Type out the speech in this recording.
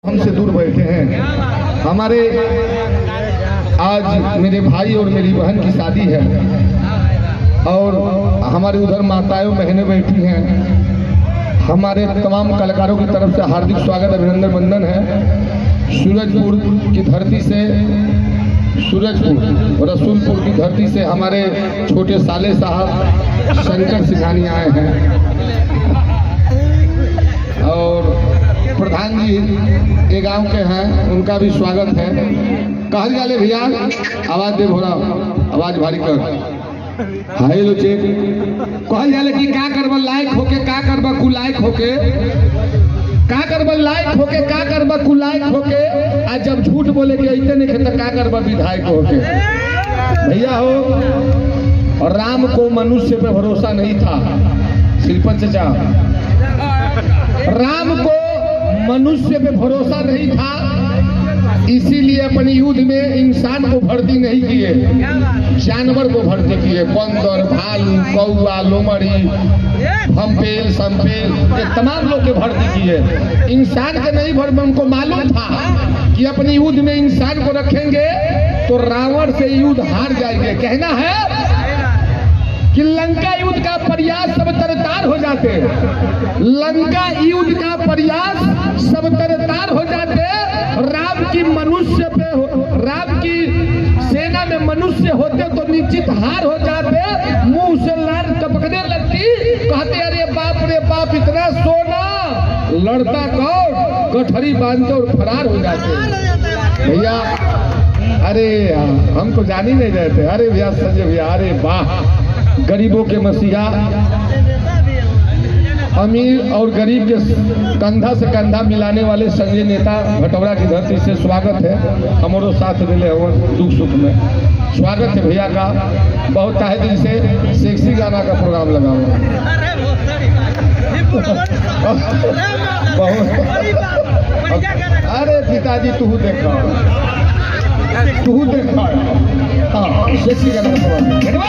हमसे दूर बैठे हैं। हमारे आज मेरे भाई और मेरी बहन की शादी है और हमारे उधर माताएं बहनें बैठी हैं। हमारे तमाम कलाकारों की तरफ से हार्दिक स्वागत अभिनंदन वंदन है। सूरजपुर की धरती से, सूरजपुर रसूलपुर की धरती से हमारे छोटे साले साहब शंकर सिंघानी आए हैं और प्रधान जी ये गांव के हैं, उनका भी स्वागत है। कहल जाले भैया आवाज दे भोरा, आवाज भारी कर। हाय लो चेक कहल जाले कि का करबा लायक होके का करबा कुलायक होके, का करबा लायक होके का करबा कुलायक होके, आज जब झूठ बोले के ऐसे नहीं खेता का करबा विधायक होके। भैया हो, और राम को मनुष्य पे भरोसा नहीं था। शिल्पन चचा, राम को मनुष्य पे भरोसा नहीं था, इसीलिए अपने युद्ध में इंसान को भर्ती नहीं किए, जानवर को भर्ती किए। बंदर, भालू, कौआ, लोमड़ी, भंपेल, संपेल, ये तमाम लोग के भर्ती किए। इंसान के नहीं भर, उनको मालूम था कि अपने युद्ध में इंसान को रखेंगे तो रावण से युद्ध हार जाएंगे। कहना है कि लंका युद्ध का प्रयास सब तरतार हो जाते, लंका युद्ध का प्रयास सब तरतार हो जाते। राम की मनुष्य पे, राम की सेना में मनुष्य होते तो निश्चित हार हो जाते। मुंह से लार टपकने लगती, कहते अरे बाप रे बाप इतना सोना, लड़ता कौन, गठरी बांधते और फरार हो जाते। भैया अरे हम तो जान ही नहीं रहे थे। अरे भैया संजय भैया, अरे वाह, गरीबों के मसीहा, अमीर और गरीब के कंधा से कंधा मिलाने वाले संजय नेता भटौरा की धरती से स्वागत है। हमारो साथ मिले हो दुख सुख में, स्वागत है भैया का। बहुत तहे दिल से सेक्सी गाना का प्रोग्राम लगा हुआ। अरे पिताजी तू देखा, तू देखा, हाँ सेक्सी गाना का प्रोग्राम।